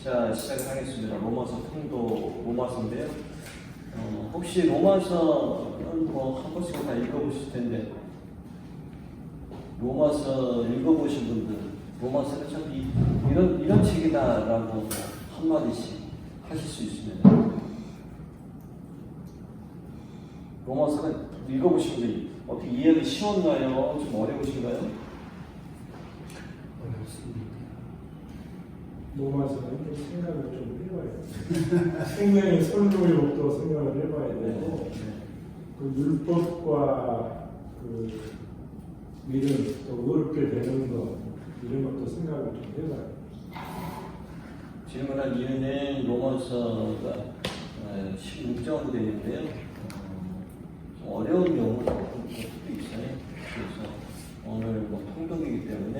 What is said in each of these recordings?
자, 시작하겠습니다. 로마서 통도 로마서인데요. 혹시 로마서는 뭐 한 번씩 다 읽어보실 텐데, 로마서 읽어보신 분들, 로마서는 참 이런 책이다라고 한마디씩 하실 수 있습니다. 로마서는 읽어보신 분들 어떻게 이해하기 쉬웠나요? 좀 어려우신가요? 어렵습니다. 로마서는 생각을 좀 해봐야 돼요. 생명의 선물법도 생각을 해봐야 되고, 그 율법과 그 믿음, 또 어렵게 되는 것, 이런 것도 생각을 좀 해봐야 돼요. 질문한 이유는 로마서가 16장으로 되어 있는데요. 좀 어려운 용어가 있어요. 그래서 오늘 뭐 통독이기 때문에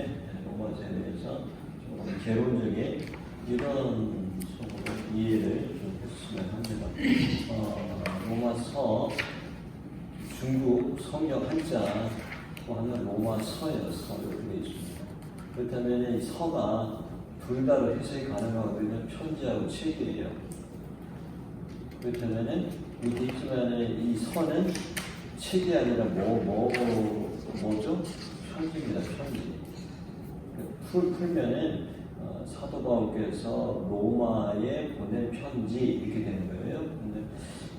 로마서에 대해서 좀 개론적인 이런 속으로 이해를 좀 했으면 합니다. 로마서 중국 성경 한자 또 하나는 로마서예요. 서 이렇게 되어 있습니다. 그렇다면 이 서가 둘 다로 해석이 가능하거든요. 편지하고 책이에요. 그렇다면 밑에 있지만은 이 서는 책이 아니라 뭐죠? 편지입니다. 편지. 풀면은 사도 바울께서 로마에 보낸 편지 이렇게 되는 거예요. 근데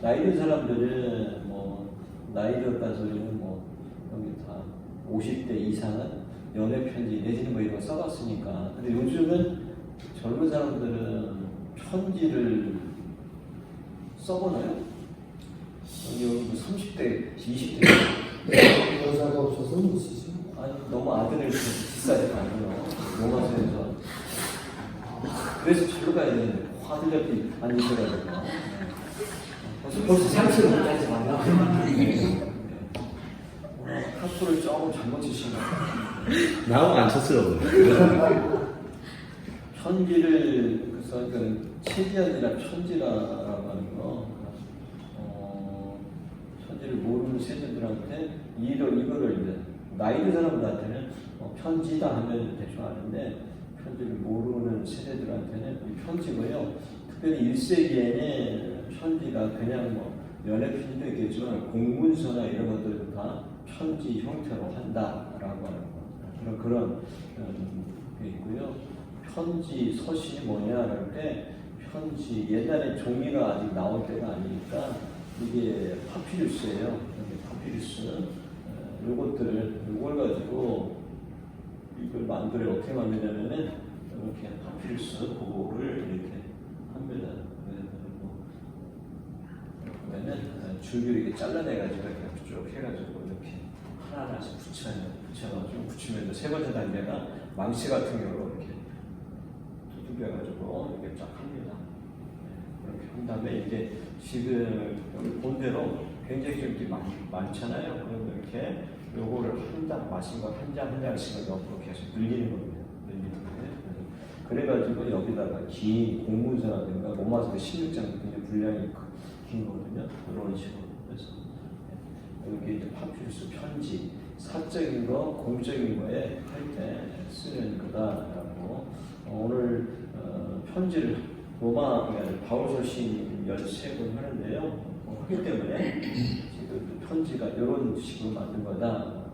나이 든 사람들은 뭐 나이 들었다소리는 뭐 여기 다 50대 이상은 연애 편지 내지는 뭐 이런 거 써봤으니까. 근데 요즘은 젊은 사람들은 편지를 써보나요? 여기 30대, 20대 여자가 없어서 못 쓰죠. 아니 너무 아들을 비싸지 않고요. 로마서에서 그래서 절로 가야 되는데 화들 옆에 앉으셔가지고 벌써 상처를 못 하지 마요. 카프를 조금 잘못 치신 것 같아요. 나하고 안 쳤어요. 편지를 그래서 책이 아니라 편지라고 하는 거, 편지를 모르는 세대들한테 이거를 이제 나이 든 사람들한테는 편지다 하면 대충 아는데 편지를 모르는 세대들한테는 편지고요. 특별히 1세기에는 편지가 그냥 뭐 연애 편지도 있겠지만 공문서나 이런 것들도 다 편지 형태로 한다라고 하는 그런 게 있고요. 편지 서신이 뭐냐 할 때 편지 옛날에 종이가 아직 나올 때가 아니니까 이게 파피루스예요. 파피루스 요걸 가지고 이걸 만들어 어떻게 만드냐면은 이렇게 파피루스 그거를 이렇게 합니다. 그러면은 줄기를 이렇게 잘라내가지고 이렇게 쭉 해가지고 이렇게 하나하나씩 붙여가지고 붙이면 세 번째 단계가 망치 같은 경우로 이렇게 두들겨가지고 이렇게 쫙 합니다. 그렇게 한 다음에 이제 지금 여기 본 대로 굉장히 좀 이렇게 많잖아요. 그러면 이렇게 요거를 한 장 마신 거 한 장 한 장씩을 넣고 계속 늘리는 겁니다. 그래가지고 여기다가 긴 공문서라든가 로마서 16장 굉장히 분량이 긴 거거든요. 이런 식으로 해서 여기 이제 파피루스 편지 사적인 거, 공적인 거에 할 때 쓰는 거다라고 오늘 편지를 로마 바울서 시인 13권 하는데요. 하기 때문에 지금 편지가 이런 식으로 만든 거다.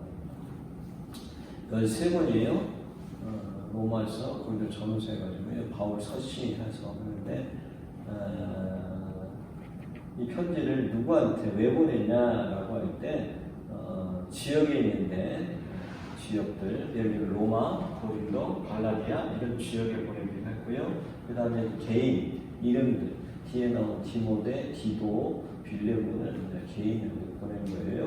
13권이에요. 로마서 거기도 전후서해가지고요. 바울 서신이 해서 하는데 이 편지를 누구한테 왜 보냈냐라고 할 때 지역에 있는데 지역들 예를 들어 로마, 고린도, 갈라디아 이런 지역에 보내기도 했고요. 그 다음에 개인 이름들 뒤에 나온 디모데, 디도, 빌레몬은 개인으로 보낸 거예요.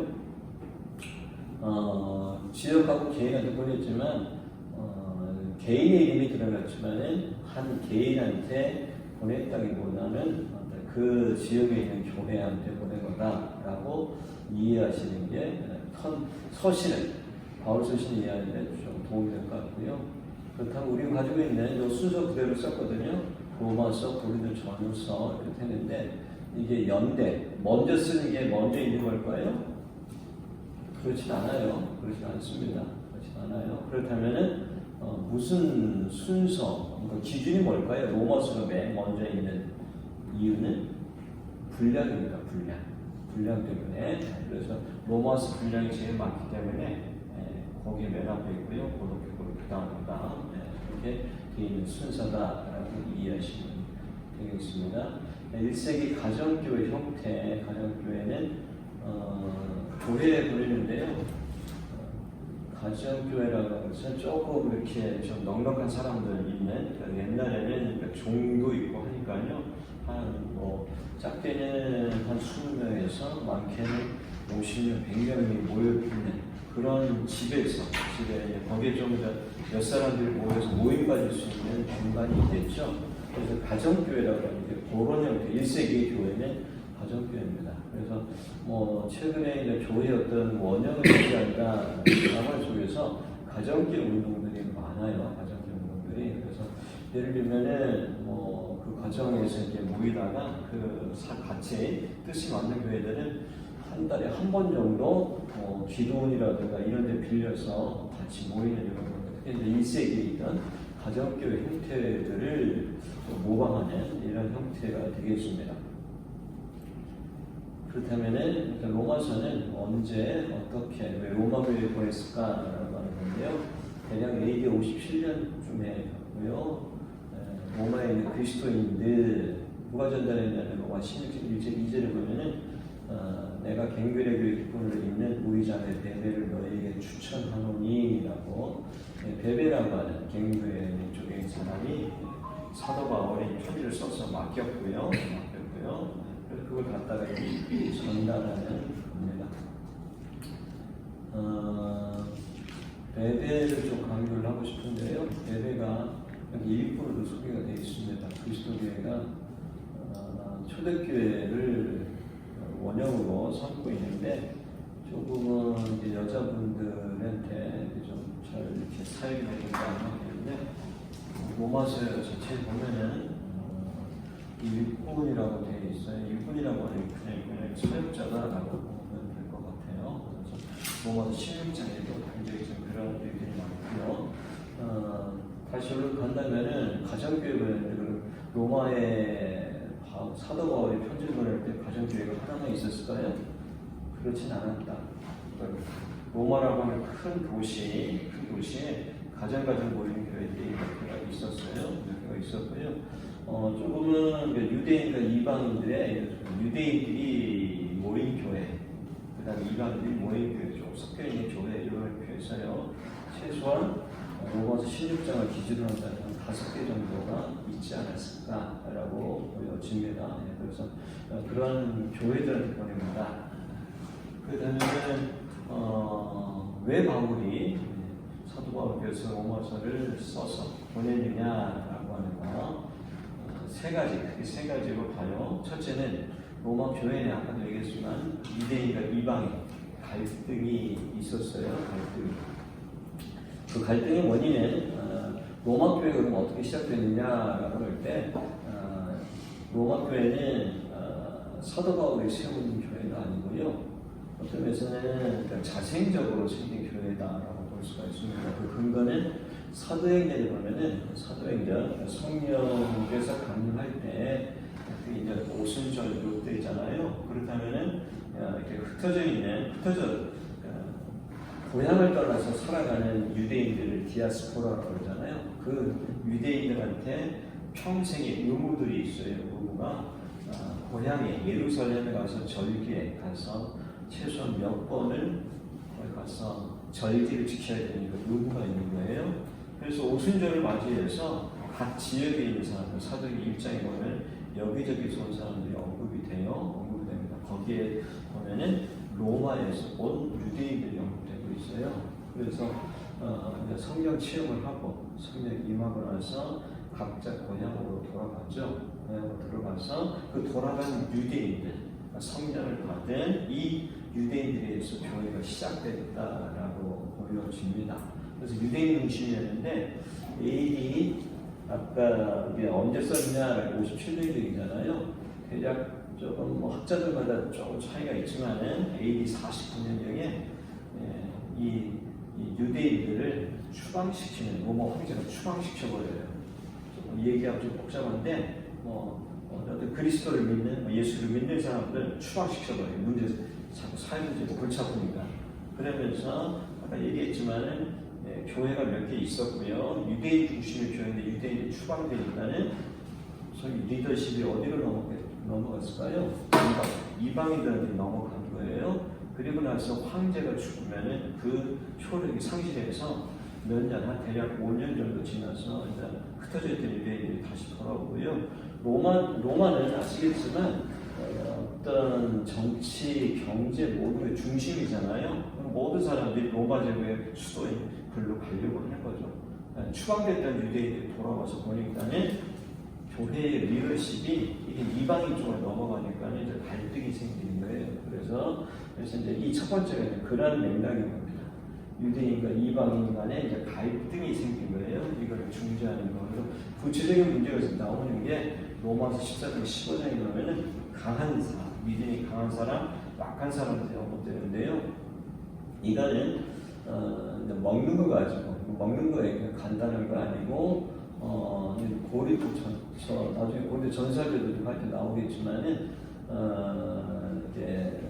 지역하고 개인한테 보냈지만 개인의 이름이 들어갔지만은 한 개인한테 보냈다기보다는 그 지역에 있는 교회한테 보낸 거다라고 이해하시는 게 서신을 바울 서신을 이해하는데 좀 도움이 될 것 같고요. 그렇다면 우리가 가지고 있는 이 순서 그대로 썼거든요. 로마서, 고린도 전후서 이렇게 했는데 이게 연대 먼저 쓰는 게 먼저 있는 걸까요? 그렇진 않아요. 그렇진 않습니다. 그렇진 않아요. 그렇다면은 무슨 순서, 그러니까 기준이 뭘까요? 로마서가 맨 이유는 분량입니다. 분량 때문에. 그래서 로마서 분량이 제일 많기 때문에 거기에 맨 앞에 있고요. 그 다음 이렇게 되어 있는 순서다라고 이해하시면 되겠습니다. 1세기 가정교회 형태, 가정교회는 교회에 보이는데요. 가정교회라고 해서 조금 이렇게 좀 넉넉한 사람들 있는, 옛날에는 종도 있고 하니까요. 작게는 한 20명에서 많게는 50명, 100명이 모여있는 그런 집에 거기에 좀 몇 사람들이 모여서 모임 가질 수 있는 공간이 있겠죠. 그래서 가정교회라고 하는데 그런 형태, 1세기 교회는 가정교회입니다. 그래서 최근에 이제 교회 어떤 원형을 얘기한다 드라마 속에서 가정교회 운동들이 많아요. 가정교회 운동들이. 그래서 예를 들면은 그 가정에서 이제 모이다가 같이 뜻이 맞는 교회들은 한 달에 한 번 정도 기도원이라든가 이런 데 빌려서 같이 모이는 이런 것들. 특히 이제 1세기에 있던 가정교회 형태들을 모방하는 이런 형태가 되겠습니다. 그렇다면은 로마서는 언제 어떻게 왜 로마 교회에 보냈을까라고 하는 건데요. 대략 AD 57년쯤에 갔고요. 로마에 있는 그리스도인들 누가 전달했냐면 로마 16장 1절 2절에 보면은 내가 갱별의 교회 기쁨을 입는 우리 자매 베베를 너에게 추천하노니라고. 베베라고 하는 갱교회 쪽에 있는 사람이 사도 바울이 편지를 써서 맡겼고요. 그래서 그걸 갖다가 전달하는 겁니다. 베베를 좀 강조를 하고 싶은데요. 베베가 여기 일부러도 소개가 되어 있습니다. 그리스도교회가 초대교회를 원형으로 삼고 있는데 조금은 이제 여자분들한테 좀 잘 이렇게 사역이 되는가 하는데 로마서 자체에 보면은 일꾼이라고 되어 있어요. 일꾼이라고 하는 그냥 사역자다라고 보면 될 것 같아요. 그래서 로마서 16장에도 굉장히 좀 그런 얘기들이 많고요. 다시 여기로 간다면은 가정교회는 로마에 사도 바울이 편지를 보낼 때 가정교회가 하나만 있었을까요? 그렇진 않았다. 로마라고 하는 큰 도시에 가정 모이는 교회들이 몇 개가 있었어요. 몇 개가 있었고요. 조금은 유대인과 이방인들의 유대인들이 모인 교회, 그다음에 이방인들이 모인 교회, 좀 섞여 있는 교회 이렇게 있어요. 최소한 로마서 16장을 기준으로 한다면 5개 정도가 있지 않았을까라고 보여집니다. 그래서 그런 교회들한테 보냅니다. 그다음에 왜 바울이 사도 바울께서 로마서를 써서 보냈느냐라고 하는 거 크게 세 가지로 봐요. 첫째는 로마 교회는 아까도 얘기했지만 유대인과 이방인 갈등이 있었어요. 그 갈등의 원인은 로마 교회가 그럼 어떻게 시작됐느냐라고 할 때 로마 교회는 사도 바울이 세운 교회가 아니고요. 어떤 면에서는 자생적으로 생긴 교회다라고 볼 수가 있습니다. 그 근거는 사도행전에 보면은 사도행전 성령께서 강림할 때 이제 오순절 이렇게 있잖아요. 그렇다면은 이렇게 고향을 떠나서 살아가는 유대인들을 디아스포라라고 그러잖아요. 그 유대인들한테 평생의 의무들이 있어요. 의무가 고향에 예루살렘에 가서 절기에 가서 최소한 몇 번을 거기 가서 절기를 지켜야 되는 의무가 있는 거예요. 그래서 오순절을 맞이해서 각 지역에 있는 사람들, 사도행전 1장에 보면 여기저기서 온 사람들이 언급이 됩니다. 거기에 보면은 로마에서 온 유대인들이 언급되고 있어요. 그래서 성경 체험을 하고 성령 임하고 나서 각자 고향으로 돌아가죠. 고향으로 들어가서 그 돌아간 유대인들, 성령을 받은 이 유대인들에 의해서 교회가 시작됐다라고 보여집니다. 그래서 유대인 중심이었는데 AD 아까 이게 언제 썼냐 57년경이잖아요. 대략 조금 학자들마다 조금 차이가 있지만은 AD 49년경에 이 유대인들을 추방시키는 로마 황제가 추방시켜버려요. 이 얘기하고 좀 복잡한데 어떤 그리스도를 믿는 예수를 믿는 사람들 추방시켜버려요. 문제 자꾸 사회 문제가 골치 아프니까. 그러면서 아까 얘기했지만은 교회가 몇 개 있었고요. 유대인 중심의 교회인데 유대인이 추방되니까는 소위 리더십이 어디로 넘어갔을까요? 이방인들한테 넘어간 거예요. 그리고 나서 황제가 죽으면은 그 효력이 상실해서 몇 년, 한 대략 5년 정도 지나서 이제 흩어져 있던 유대인들이 다시 돌아오고요. 로마는 아시겠지만 어떤 정치, 경제 모든 게 중심이잖아요. 모든 사람들이 로마 제국의 수도인 글로 가려고 하는 거죠. 추방됐던 유대인들이 돌아와서 보니까는 교회의 리더십이 이게 이방인 쪽으로 넘어가니까 이제 갈등이 생기는 거예요. 그래서 이제 이 첫 번째가 그런 맥락인 겁니다. 유대인과 이방인 간에 이제 갈등이 생긴 거예요. 이걸 중재하는 거예요. 구체적인 문제가 나오는 게 로마서 14장 15장에 보면은 강한 사람, 믿음이 강한 사람, 약한 사람한테 언급되는데요. 이거는 먹는 거 가지고 먹는 거에 간단한 거 아니고 고리도 나중에 고리 전설들도 할 때 나오겠지만은 이게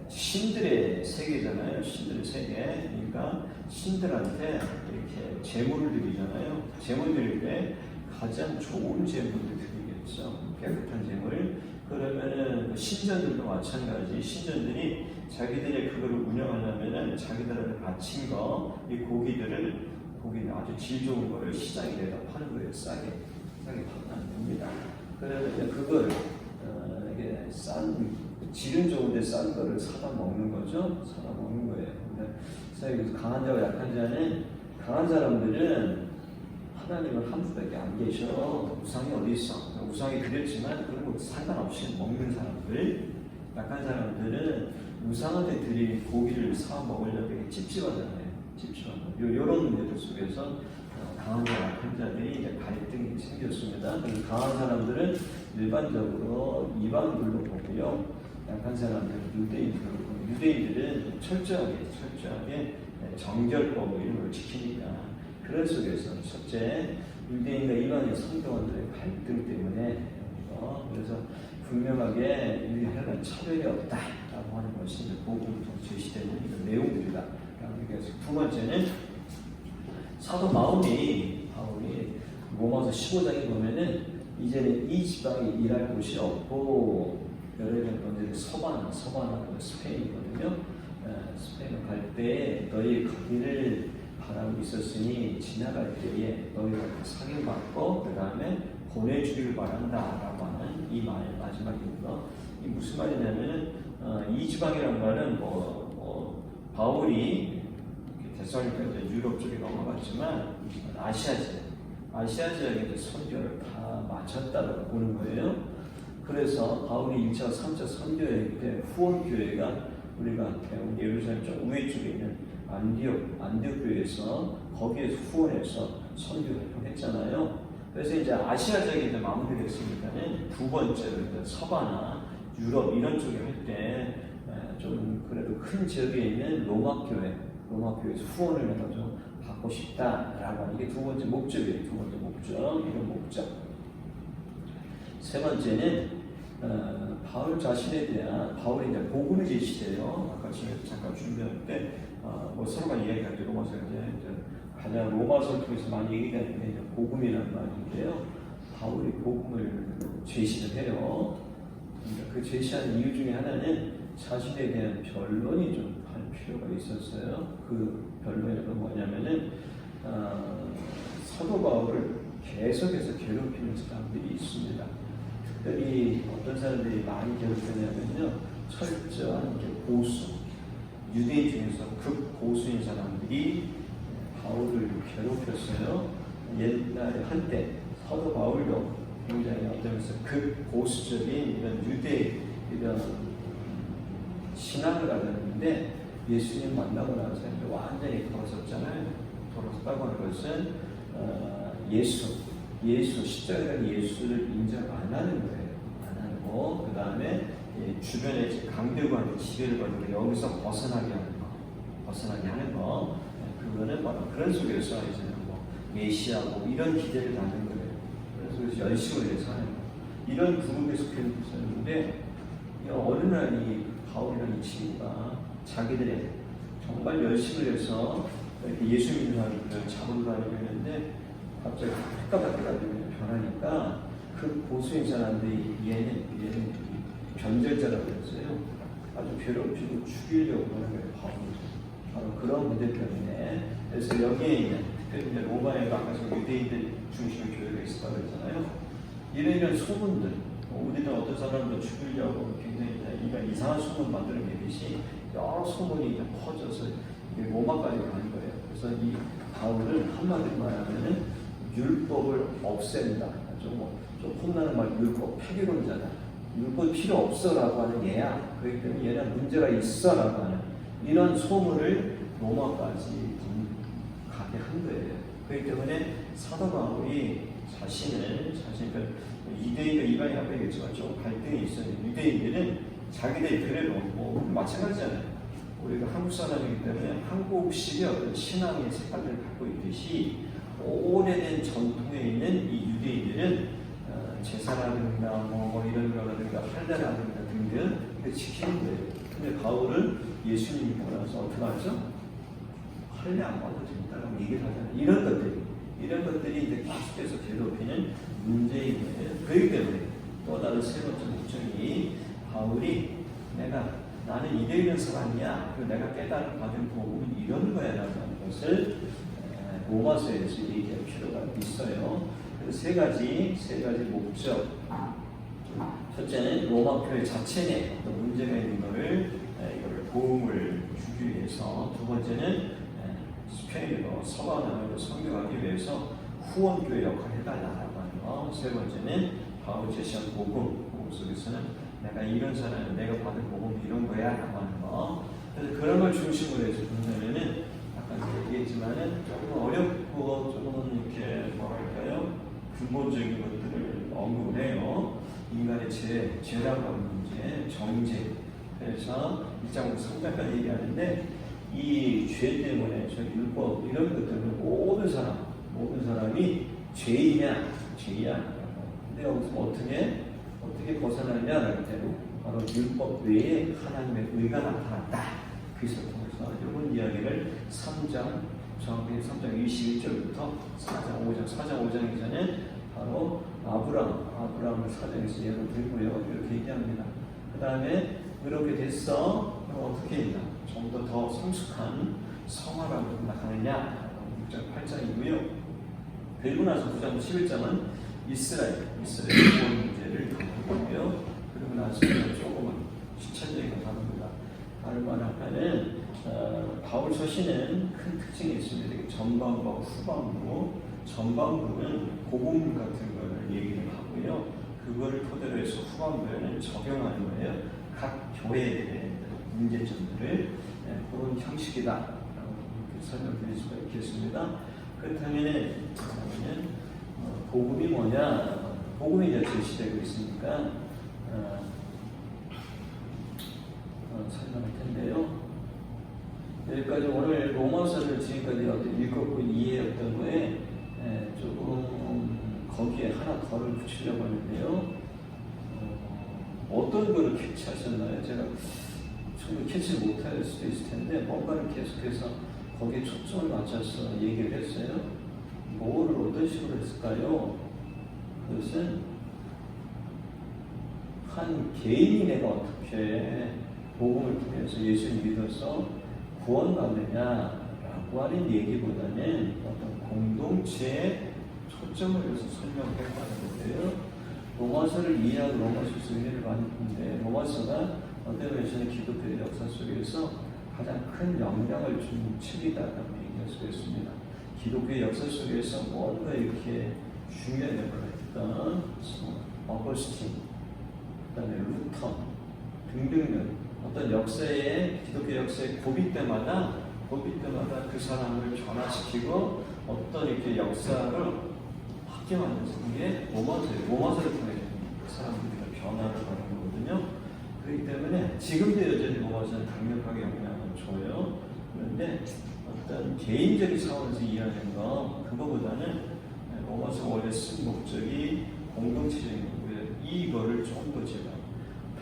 신들의 세계잖아요. 신들의 세계. 그러니까 신들한테 이렇게 제물을 드리잖아요. 제물 드릴 때 가장 좋은 제물을 드리겠죠. 깨끗한 제물. 그러면은 신전들도 마찬가지. 신전들이 자기들의 그거를 운영하려면은 자기들한테 바친 거, 이 고기는 아주 질 좋은 거를 시장에 내다 파는 거예요. 싸게 파면 안 됩니다. 그러면 그걸 이게 질은 좋은데 싼 거를 사다 먹는 거죠. 사다 먹는 거예요. 근데 강한 자와 약한 자는 강한 사람들은 하나님은 한 분밖에 안 계셔. 우상이 어디 있어? 우상이 그랬지만 그런 거 상관없이 먹는 사람들. 약한 사람들은 우상한테 드린 고기를 사 먹으려고 되게 찝찝하잖아요. 이런 문제들 속에서 강한 자, 약한 자들이 이제 갈등이 생겼습니다. 강한 사람들은 일반적으로 이방인들로 보고요. 약한 사람들은 유대인들로 보고 유대인들은 철저하게 정결법 이런 걸 지키니까 그런 속에서 첫째 유대인과 이방인 성도원들의 갈등 때문에 그래서 분명하게 유대인은 차별이 없다라고 하는 것이 복음으로 제시되는 이런 내용들이다. 그래서 두 번째는 사도 바울이 로마서 15장에 보면은 이제는 이 지방에 일할 곳이 없고 여러분 먼저 서바나 스페인이거든요. 스페인을 갈 때 너희 가기를 바라고 있었으니 지나갈 때에 너희가 상임받고 그 다음에 보내주기를 바란다라고 하는 이 말 마지막입니다. 이 무슨 말이냐면은 이 지방이라는 말은 바울이 대사로니까 유럽 쪽에 넘어갔지만 아시아 지역에 선교를 다 마쳤다고 보는 거예요. 그래서 바울이 1차, 3차 선교여행 때 후원교회가 우리가 예루살렘 쪽 우회 쪽에 있는 안디옥 교회에서 거기에서 후원해서 선교 활동했잖아요. 그래서 이제 아시아 지역에 이제 마무리됐으니까는 두 번째로 이제 서바나 유럽 이런 쪽에 할 때 좀 그래도 큰 지역에 있는 로마 교회에서 후원을 해서 좀 받고 싶다라고 하는 게 두 번째 목적이에요. 두 번째 목적, 이런 목적. 세 번째는 바울 자신에 대한 바울이 이제 복음을 제시해요. 아까 제가 잠깐 준비할 때 서로가 이야기할 때 로마서 이제 가장 로마서를 통해서 많이 얘기되는 게 복음이라는 말인데요. 바울이 복음을 제시를 해요. 그 제시하는 이유 중에 하나는 자신에 대한 변론이 좀 할 필요가 있었어요. 그 변론이 뭐냐면은 사도 바울을 계속해서 괴롭히는 사람들이 있습니다. 특별히 어떤 사람들이 많이 괴롭혔냐면요, 철저한 고수, 유대인 중에서 극고수인 사람들이 바울을 괴롭혔어요. 옛날에 한때 사도 바울도 굉장히 어떤 면에서 극고수적인 이런 유대 이런 신앙을 가졌는데 예수님 만나고 나서 완전히 돌아섰잖아요. 돌아섰다고 하는 것은 예수 십자가의 예수를 인정 안 하는 거예요. 안 하고 그 다음에 주변에 강들과 지배를 받는 여기서 벗어나게 하는 거 그거는 바로 그런 속에서 이제 메시아고 이런 기대를 갖는 거예요. 그래서 열심을 위해서 하는 거. 이런 그룹에 속해 있었는데 어느 날 이 바울이라는 이 친구가 자기들의 정말 열심을 해서 이렇게 예수 믿는 사람들을 잡으러 다니고 있는데 갑자기 흑가닥 가지고 변하니까 그 보수인 사람들이 얘는 변절자라고 했어요. 아주 괴롭히고 죽이려고 하는 거예요. 바로 그런 문제 때문에. 그래서 여기에 있는 특별히 이제 로마에 가까워서 유대인들 중심의 교회가 있었다고 했잖아요. 이런 소문들, 우리는 어떤 사람도 죽이려고 굉장히 이상한 소문 만들어내듯이 여러 소문이 이제 퍼져서 로마까지 가는 거예요. 그래서 이 바울은 한마디로 말하면은 율법을 없앤다. 좀 혼나는 말, 율법 폐기론자다. 율법 필요 없어라고 하는 얘야. 그렇기 때문에 얘는 문제가 있어라고 하는 이런 소문을 로마까지 가게 한 거예요. 그렇기 때문에 사도 바울이 자신을 유대인과 이방인 앞에 얘기했지만 좀 갈등이 있어요. 유대인들은 자기들의 교회를 놓고 마찬가지잖아요. 우리가 한국 사람이기 때문에 한국식의 어떤 신앙의 색깔들을 갖고 있듯이 오래된 전통에 있는 이 유대인들은 제사라든가 뭐 이런 거라든가 할례라든가 등등 지키는 거예요. 근데 바울은 예수님이 보라서 어떻게 하죠? 할례 안 받아도 된다라고 얘기를 하잖아요. 이런 것들이 이제 계속해서 괴롭히는 문제인 거예요. 그렇기 때문에 또 다른 세 번째 목적이 바울이 나는 이대이는 사람이야. 그리고 내가 깨달음 받은 복음은 이런 거야라는 것을 로마서에서 얘기할 필요가 있어요. 그래서 세 가지 목적. 첫째는 로마 교회 자체 내 어떤 문제가 있는 것을 이거를 도움을 주기 위해서. 두 번째는 스페인으로 서방으로 선교하기 위해서 후원교회 역할을 해달라고 하는 거. 세 번째는 바울 제시한 복음 속에서는 내가 이런 사람은 내가 받은 복음 이런 거야 라고 하는 거. 그래서 그런 걸 중심으로 해서 본다면은 아까 얘기했지만은 조금 어렵고 조금 이렇게 뭐랄까요 근본적인 것들을 언급을 해요. 인간의 죄라고 하는 문제, 정죄. 그래서 1장부터 3장까지 얘기하는데 이 죄 때문에 저 율법 이런 것 때문에 모든 사람이 죄이냐. 근데 여기서 어떻게 벗어나냐라는 대로 바로 율법 외에 하나님의 의가 나타났다. 그것을 통해서 이번 이야기를 3장 정확히 3장 21절부터 4장 5장에서는 바로 아브라함을 4장에서 예로 들고요. 이렇게 얘기합니다. 그 다음에 그렇게 됐어. 그럼 어떻게 했나? 좀 더 성숙한 성화라고 나가느냐? 6장 8장이고요. 그리고 나서 9장 11장은 이스라엘 구원 문제를 다루고요. 그리고 나서 조금은 시차적인 거 다룹니다. 다룰만 하면은 바울 서신은 큰 특징이 있습니다. 전반부와 후반부. 전반부는 복음 같은 거를 얘기를 하고요. 그거를 토대로 해서 후반부에는 적용하는 거예요. 각 교회의 문제점들을 그런 형식이다. 설명드릴 수가 있겠습니다. 그렇다면 복음이 뭐냐? 복음이 이제 제시되고 있으니까 설명할 텐데요. 여기까지 오늘 로마서를 지금까지 읽었고 이해했던 거에 조금 거기에 하나 덜을 붙이려고 하는데요. 어떤 거를 캐치하셨나요? 제가 충분히 캐치 못할 수도 있을 텐데 뭔가를 계속해서 거기에 초점을 맞춰서 얘기를 했어요. 뭐를 어떤 식으로 했을까요? 그것은 한 개인이 내가 어떻게 복음을 통해서 예수를 믿어서 구원받느냐라고 하는 얘기보다는 어떤 공동체에 초점을 해서 설명하는 건데요. 로마서를 이해하고 로마서에서 의미를 많이 보는데 로마서가 어떤 면에서는 기독교의 역사 속에서 가장 큰 영향을 준 책이다라고 얘기할 수 있습니다. 기독교의 역사 속에서 뭔가 이렇게 중요한 역할을 했던 어거스틴, 그다음에 루터 등등등 어떤 역사의 기독교 역사의 고비 때마다 그 사람을 변화시키고 어떤 이렇게 역사를 확정하면서 그게 로마서를 통해 그 사람들이 변화를 하는 거거든요. 그렇기 때문에 지금도 여전히 로마서는 강력하게 영향을 줘요. 그런데 어떤 개인적인 차원에서 이해하는 거 그거보다는 로마서 원래 쓴 목적이 공동체적인 거고요. 이거를 좀 더 제가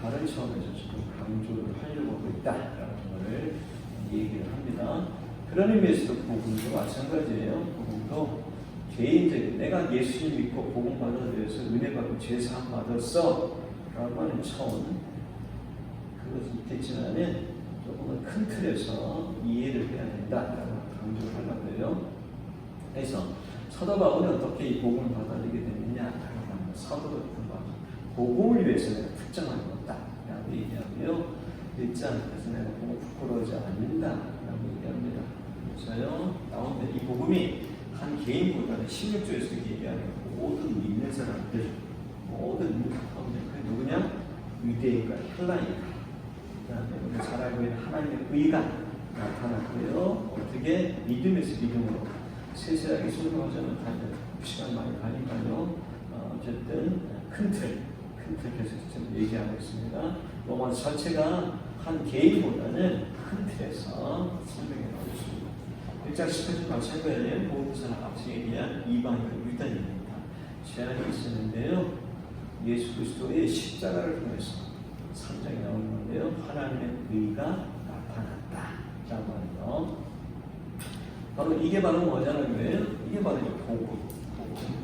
다른 차원에서 지금 강조를 하려고 하고 있다라는 것을 얘기를 합니다. 그런 의미에서도 복음도 마찬가지예요. 복음도 개인적인 내가 예수님 믿고 복음 받아들여서 은혜 받고 죄 사함 받았어 라고 하는 차원 그것이 있겠지만은 조금은 큰 틀에서 이해를 해야 된다라고 강조를 하려고 해요. 그래서 사도 바울이 어떻게 이 복음을 받아들이게 됐느냐라고 하는 사도를 복음을 위해서 내가 특정한 것다라고 얘기하고요. 일장 그래서 내가 복음 부끄러워하지 않는다라고 얘기합니다. 그래서요 나오는데 이 복음이 한 개인보다는 16조에서 얘기하는 모든 믿는 사람들 모든 믿는 사람들 그게 누구냐? 유대인과 헬라인과 그다음에 우리가 잘 알고 있는 하나님의 의가 나타났고요. 어떻게 믿음에서 믿음으로 세세하게 설명하자면 다들 시간 많이 가니까요. 어쨌든 큰 틀 계속 지금 얘기하고 있습니다. 로마서 자체가 한 개인보다는 큰 틀에서 설명해 나오고 있습니다. 1장 10절 마찬가지로 보험사나 학생에 대한 이방인과 유다인입니다. 제한이 있었는데요. 예수 그리스도의 십자가를 통해서 3장에 나오는 건데요. 하나님의 의가 나타났다라고 하는 거. 바로 이게 바로 뭐냐는 거예요? 이게 바로 복음.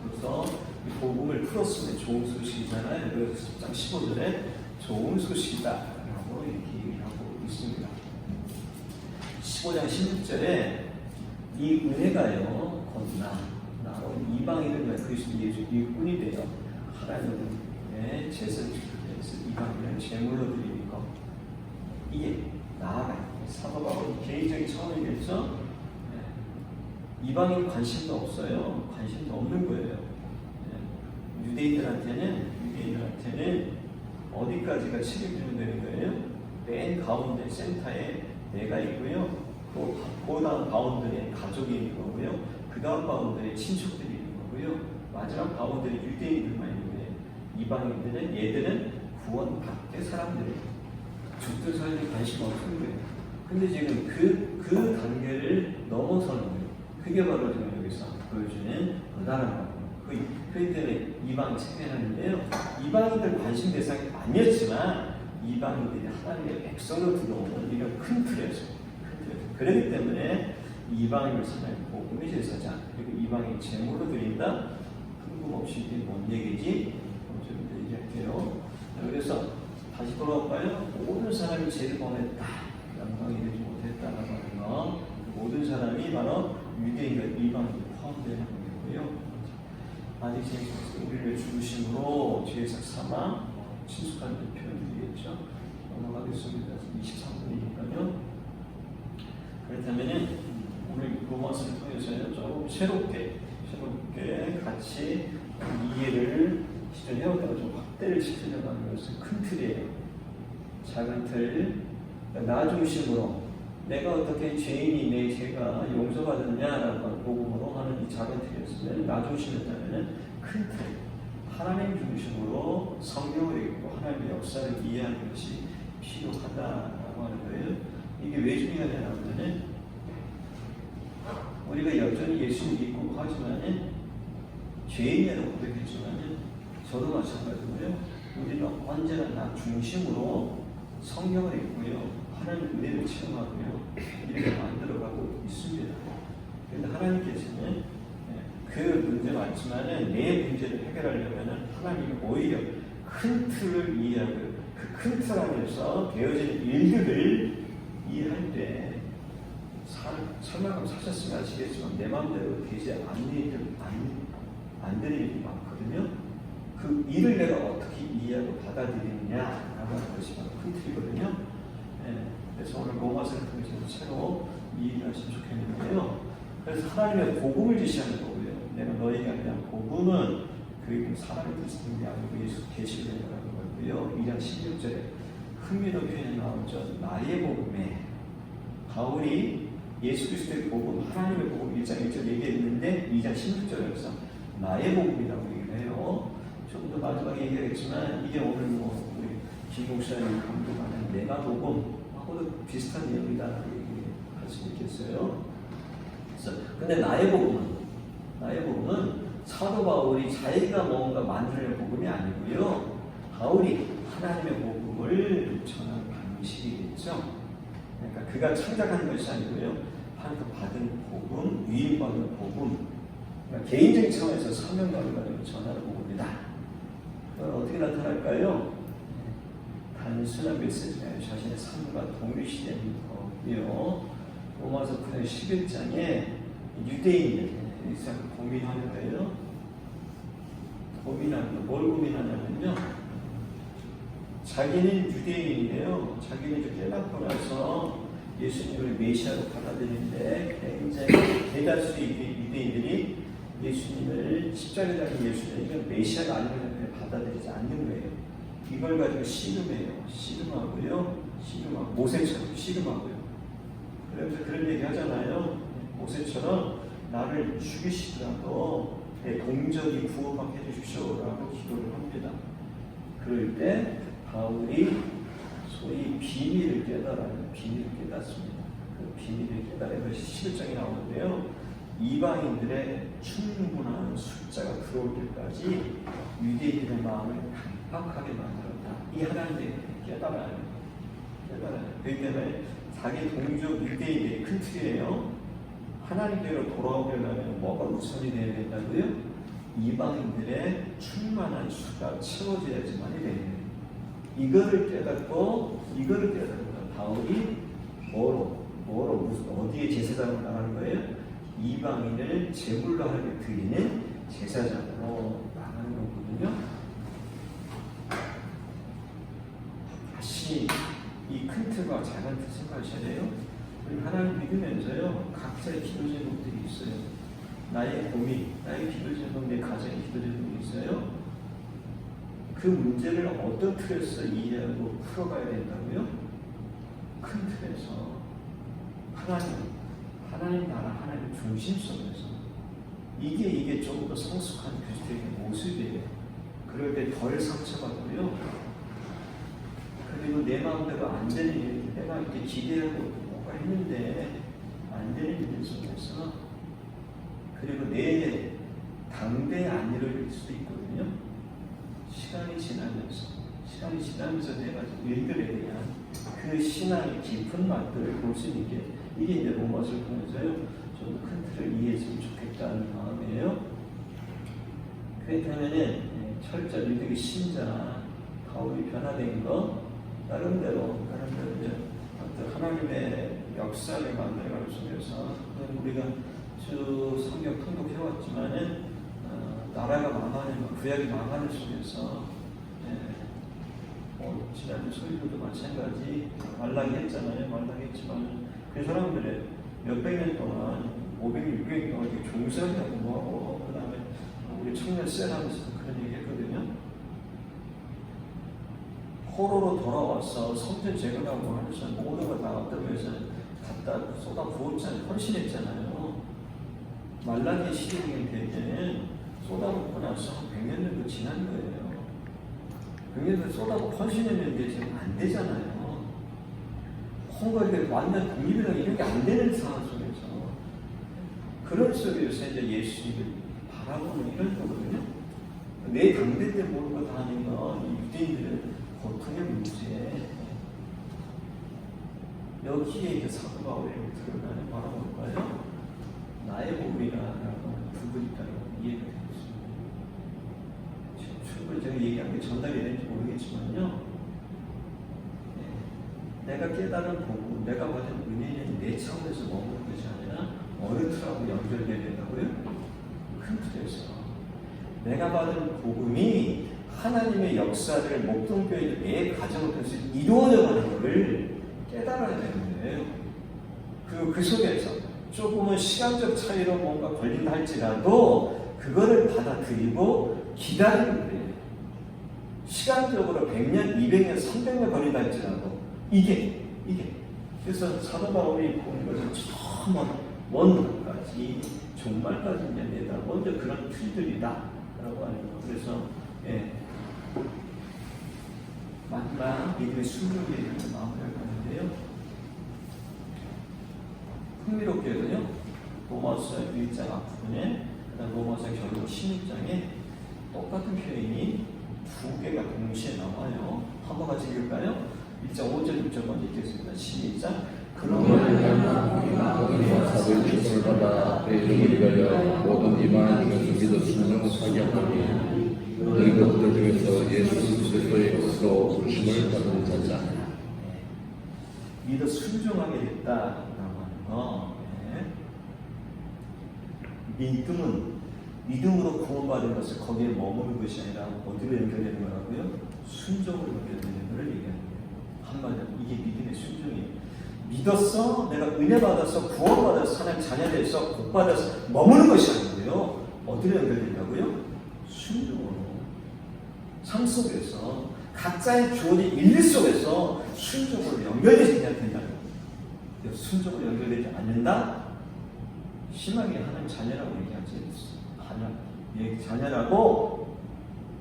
그래서 이 복음을 풀었으면 좋은 소식이잖아요. 그래서 10장 15절에 좋은 소식이다라고 이렇게 얘기를 하고 있습니다. 15장 16절에 이 은혜가요, 곧 나로 이방인을 그리스도 예수 일꾼이 되어 하나님의 제사를 지켜서 이방인을 제물로 드리는 것. 이게 나아가요. 사도 바울 개인적인 차원이겠죠. 이방인 관심도 없어요. 관심도 없는 거예요. 유대인들한테는 어디까지가 책임지면 되는 거예요? 맨 가운데 센터에 내가 있고요. 그 다음 가운데에 가족이 있는 거고요. 그 다음 가운데에 친척들이 있는 거고요. 마지막 가운데에 유대인들만 있는 거예요. 이방인들은 얘들은 구원받게 사람들이에요. 죽들 살기 관심 없는 거예요. 근데 지금 그 단계를 넘어서는 거예요. 그게 바로 지금 여기서 보여주는 거다라는 거예요. 그렇기 때문에 이방 체계하는데요. 이방인들 관심 대상이 아니었지만 이방인들이 하나님의 백성으로 들어오는 이런 큰 틀에서 그렇기 때문에 이방인을 사는 복음의 제사장 그리고 이방인 제물로 드린다. 뜬금없이 이게 뭔 얘기지? 좀 얘기할게요. 그래서 다시 돌아올까요? 모든 사람이 죄를 범했다. 영광이 되지 못했다라고 하는 거. 모든 사람이 바로 유대인과 이방인이 포함되는 거고요. 아직 우리를 죽으심으로 죄에서 삼아 친숙한 표현이겠죠. 넘어가겠습니다. 23분이니까요. 그렇다면은 오늘 로마서를 통해서는 조금 새롭게 같이 이해를 시전해오다가 좀 확대를 시키려고 하는 것은 큰 틀이에요. 작은 틀, 나 중심으로 내가 어떻게 죄인이 내 죄가 용서받았냐라고 하는 복음으로 하는 이 작은 틀이었으면 나 중심이었다면 큰 틀, 하나님 중심으로 성경을 읽고 하나님의 역사를 이해하는 것이 필요하다라고 하는 거예요. 이게 왜 중요하냐면 우리가 여전히 예수를 믿고 하지만은 죄인이라고 고백했지만은 저도 마찬가지고요. 우리는 언제나 나 중심으로 성경을 읽고요. 하나님 은혜를 체험하고요. 이렇게 만들어가고 있습니다. 그런데 하나님께서는 그 문제 많지만은 내 문제를 해결하려면은 하나님이 오히려 큰 틀을 이해하고 그 큰 틀 안에서 되어지는 일들을 이해할 때 설명하면 사셨으면 아시겠지만 내 마음대로 되지 않는 일들 안 되는 일이 많거든요. 그 일을 내가 어떻게 이해하고 받아들이느냐라고 하는 것이 바로 큰 틀이거든요. 그래서 오늘 로마서를 통해서 새로 이해하시면 좋겠는데요. 그래서 하나님의 복음을 지시하는 거고요. 내가 너에게 그냥 복음은 그 사람의 뜻인 게 아니고 예수 계시되라는 거고요. 2장 16절에 흥미로운 표현이 나오죠. 나의 복음에 바울이 예수 그리스도의 복음, 하나님의 복음 1장 1절 얘기했는데 2장 16절에서 나의 복음이라고 얘기를 해요. 좀 더 마지막에 얘기하겠지만 이게 오늘 우리 김목사님 감독하는 내가 복음하고도 비슷한 내용이다 얘기할 수 있겠어요. 그래서 근데 나의 복음은 사도 바울이 자기가 뭔가 만들어낸 복음이 아니고요. 바울이 하나님의 복음을 전하는 방식이겠죠. 그러니까 그가 창작하는 것이 아니고요. 하나님께 받은 복음, 위임받은 복음, 그러니까 개인적인 차원에서 사명감을 가지고 전하는 복음이다. 어떻게 나타날까요? 단순한 메시지가 아니라 자신의 삶과 동일시되는 거고요. 로마서 9장 11장에 유대인들 이상 고민하는 거예요. 고민하는 거, 뭘 고민하냐면요. 자기는 유대인인데요. 자기는 이제 깨닫고 나서 예수님을 메시아로 받아들이는데 굉장히 대다수의 유대인들이 예수님을 십자가에 달린 예수님을 메시아가 아니면 받아들이지 않는 거예요. 이걸 가지고 씨름해요. 씨름하고요. 씨름하고 모세처럼 씨름하고요. 그래서 그런 얘기 하잖아요. 모세처럼 나를 죽이시더라도 내 동족이 구원받게 해주십시오라고 기도를 합니다. 그럴 때 바울이 소위 비밀을 깨달아요. 비밀을 깨닫습니다. 그 비밀을 깨달은 것이 11장에 나오는데요. 이방인들의 충분한 숫자가 들어올 때까지 유대인들의 마음을 강팍하게 만들었다. 이 하나님의 깨달아요. 그렇기 때문에 자기 동족 유대인들이 큰 틀이에요. 하나님께로 돌아오려면 뭐가 우선이 되어야 된다고요? 이방인들의 충만한 수가 채워져야지만이 돼요. 이거를 깨닫고 바울이 어디에 제사장으로 나가는 거예요? 이방인을 제물로 하게 드리는 제사장으로 나가는 거거든요. 다시 이 큰 틀과 작은 틀 생각하셔야 돼요. 우리 하나님 믿으면서요, 각자의 기도 제목들이 있어요. 나의 고민, 나의 기도 제목, 내 가정의 기도 제목이 있어요. 그 문제를 어떤 틀에서 이해하고 풀어가야 된다고요? 큰 틀에서 하나님 나라, 하나님 중심 속에서 이게 조금 더 성숙한 그리스도의 모습이에요. 그럴 때 덜 상처받고요. 그리고 내 마음대로 안 되는 일, 내가 이렇게 기대하고 뭔가 했는데 안 되는 일 속에서 그리고 내 당대에 안 이루어질 수도 있거든요. 시간이 지나면서 내가 일들에 대한 그 신앙의 깊은 맛들을 볼 수 있게 이게 이제 로마서를 보면서요 좀 큰 틀을 이해했으면 좋겠다는 마음이에요. 그렇다면은 철저히 믿음의 신자 바울이 변화된 거 나름대로 이제 어떤 하나님의 역사를 만들어가는 속에서 우리가 쭉 성경 통독해왔지만은 나라가 망하는 구약이 망하는 속에서 지난주 소리도 마찬가지 말라기 했잖아요. 말라기 했지만 그 사람들의 몇백 년 동안 500년, 600년 동안 종살이하고 뭐하고 그 다음에 우리 청년 셀하면서도 그런 얘기 했거든요. 포로로 돌아와서 성전 재건하고 하면서 모든 걸 다 어떤 면에서 갖다 쏟아 부었잖아요. 헌신했잖아요. 말라기 시대에 될 때는 쏟아붓고 나서 100년 정도 지난 거예요. 100년 정도 쏟아붓고 헌신했는데 지금 안 되잖아요. 뭔가 이렇게 완전 독립이나 이런 게 안 되는 상황 속에서 그런 속에서 이제 예수님을 바라보는 이런 거거든요. 내 당대 때 모르는 거 다 하는 건 유대인들은 고통의 문제. 여기에 이제 사도 바울이 들어가는 바로 뭘까요? 나의 몸이라고 부분이 있다고 이해가 되겠습니다. 충분히 제가 얘기한 게 전달이 되는지 모르겠지만요. 내가 깨달은 복음, 내가 받은 은혜는 내 차원에서 머무는 것이 아니라 어느 틀하고 연결되어야 된다고요? 큰 틀에서. 내가 받은 복음이 하나님의 역사를 목동교회 내 가정을 통해서 이루어져 가는 것을 깨달아야 되는 거예요. 그 속에서 조금은 시간적 차이로 뭔가 걸린다 할지라도 그거를 받아들이고 기다리는 거예요. 시간적으로 100년, 200년, 300년 걸린다 할지라도 이게 그래서 사도 바울이 보는 것은 처음 원까지 종말까지 이제 내다 먼저 그런 틀들이다라고 하는 거. 그래서 마지막 믿음의 순종에 마무리할 건데요. 흥미롭게도요. 로마서 1장 앞부분에 그다음 로마서 결국 16장에 똑같은 표현이 두 개가 동시에 나와요. 한번 같이 읽을까요? 1장 5절 6절 먼저 읽겠습니다. 시작. 우리가 사도의 직분을 받아 내 이름을 위하여 모든 이만 중에서 믿어 순종하게 하노니 너희 그들 중에서 예수 그리스도의 것으로 부르심을 받은 자자. 믿어 순종하게 됐다라고 하는 거. 믿음으로 구원받은 것을 거기에 머무는 것이 아니라 어디로 연결되는 거라고요? 순종으로 연결되는 것을 얘기하는 거예요. 한마디로 이게 믿음의 순종이에요. 믿었어, 내가 은혜 받아서 구원받아서 하나님 자녀 돼서 복 받아서 머무는 것이 아니고요. 어디로 연결된다고요? 순종으로. 삶 속에서 각자의 주어진 일 속에서 순종으로 연결되지 된다는 거예요. 순종으로 연결되지 않는다? 심하게 하나님 자녀라고 얘기하지 않습니다. 자녀라고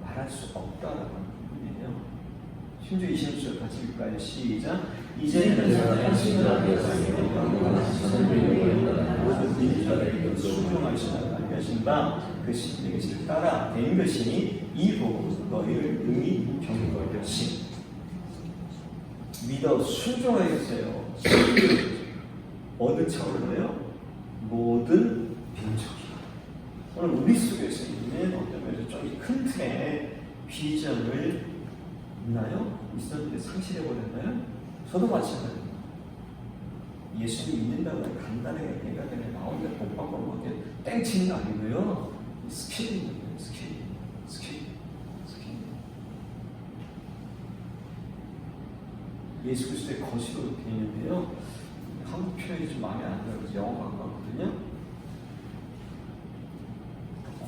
말할 수 없다라고 하는 부분이에요. 심지어 20절 같이 읽을까요? 시작. 이제는 순종하시다가 알려진 바그 신의 것을 따라 된 것이니 이 복음은 너희를 능히 경고할 것이 믿어 순종하겠어요. 어느 차원로요? 모든 민족이 오늘 우리 속에서 있는 어떤 면에서 좀 큰 틀의 비전을 있나요? 있었는데 상실해버렸나요? 저도 마찬가지입니다. 예수를 믿는다고 간단하게 내가 그냥 나온데 복 받고 뭐 이렇게 땡치는 거 아니고요. 스킬입니다. 스킬. 예수 그리스도의 거시로 되어 있는데요. 한국 표현이 좀 마음에 안 들어서 영어 갖고 왔거든요.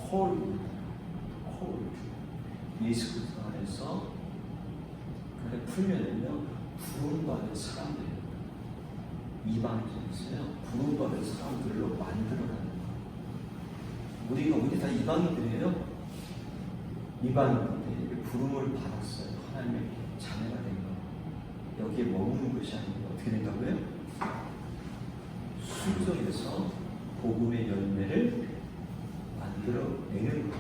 콜. 예수 그리스도 안에서 그래 풀면은요 부름받은 사람들 이방인들이었어요. 부름받은 사람들로 만들어가는 거. 우리 다 이방인들이에요. 이방인들이 부름을 받았어요. 하나님의 자녀가 된 거. 여기에 머무는 것이 아니고 어떻게 된다고요? 순종해서 복음의 열매를 만들어내는 거.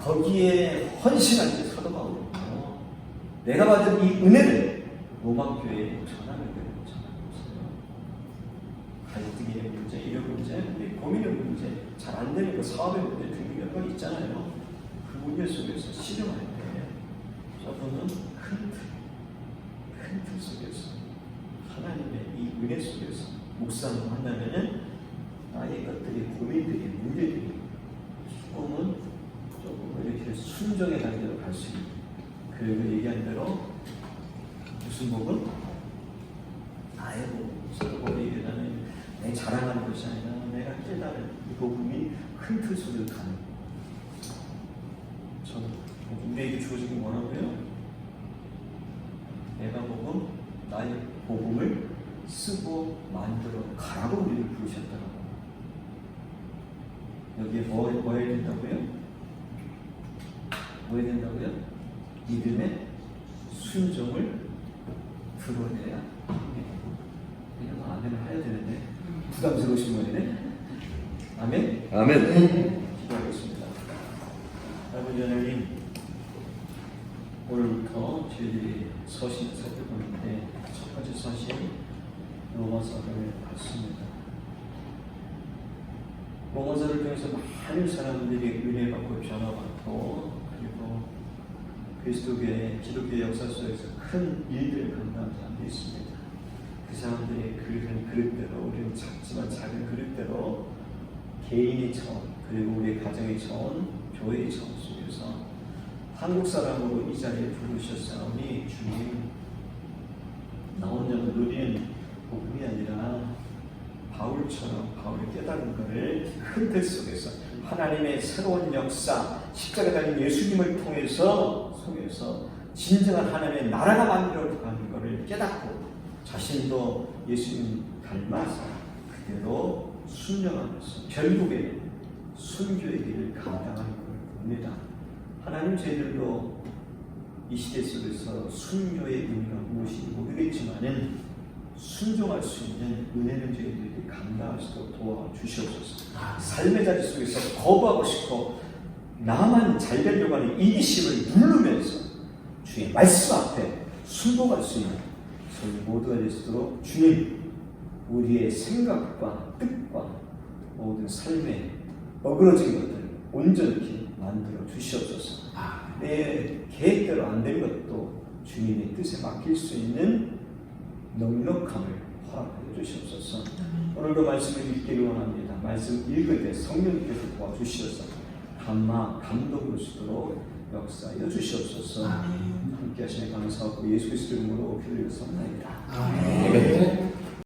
거기에 헌신할 때 사도 바울은요, 내가 받은 이 은혜를 로마교회에 전하는 거예요. 갈등의 문제, 이런 문제, 고민의 문제, 잘 안 되는 거, 사업의 문제 등등 여러 가지 있잖아요. 그 문제 속에서 실험할 때 저분은 큰 틀 속에서 하나님의 이 은혜 속에서 묵상을 한다면은 나의 것들이 고민들이 문제들이 조금은 이렇게 순종의 단계로 갈 수 있는 그 얘기한 대로 무슨 복은 나의 복음, 서로 복음이 얘기하는 내 자랑하는 것이 아니라 내가 깨달은 이 복음이 큰 틀 속에서 가는 저는 우리에게 주어진 게 뭐라고요? 내가 복음, 나의 복음을 쓰고 만들어 가라고 우리를 부르셨다고. 여기에 뭐 해야 된다고요? 뭐 해야 된다고요? 믿음의 순종을 드러내야 합니다. 그냥 아멘을 해야 되는데 부담스러우신 분이네. 아멘? 아멘. 기도하겠습니다. 아버지 하나님, 오늘부터 저희들이 서신 살펴보는데 첫 번째 서신 로마서를 봤습니다. 로마서를 통해서 많은 사람들이 은혜 받고 변화받고 그리고 그리스도교의 기독교 역사 속에서 큰 일들을 감당한 사람들이 있습니다. 그 사람들의 그릇대로 우리는 작지만 작은 그릇대로 개인의 차원 그리고 우리의 가정의 차원 교회의 차원 속에서 한국 사람으로 이 자리에 부르셨사오니 주님 나 혼자는 누리는 복음이 아니라 바울처럼 바울이 깨달은 것을 큰 틀 속에서 하나님의 새로운 역사 십자가 달린 예수님을 통해서 진정한 하나님의 나라가 만들어가는 것을 깨닫고 자신도 예수님 닮아서 그대로 순종하면서 결국에 순교의 길을 감당하는 걸 봅니다. 하나님 저희들도 이 시대 속에서 순교의 의미가 무엇인지 모르겠지만은 순종할 수 있는 은혜는 저희들이 감당할 수 있도록 도와주시옵소서. 삶의 자리 속에서 거부하고 싶고 나만 잘 되려고 하는 이기심을 누르면서 주의 말씀 앞에 순복할 수 있는 저희 모두가 될 수 있도록 주님 우리의 생각과 뜻과 모든 삶의 어그러진 것들을 온전히 만들어 주시옵소서. 내 계획대로 안 된 것도 주님의 뜻에 맡길 수 있는 넉넉함을 허락하여 주시옵소서. 오늘도 말씀을 읽기를 원합니다. 말씀 읽을 때 성령께서 도와주시옵소서. 감동으로 수도록 역사하여 주시옵소서. 함께 하시니 감사하고 예수 그리스도 이름으로 기도를 드리옵나이다. 아멘.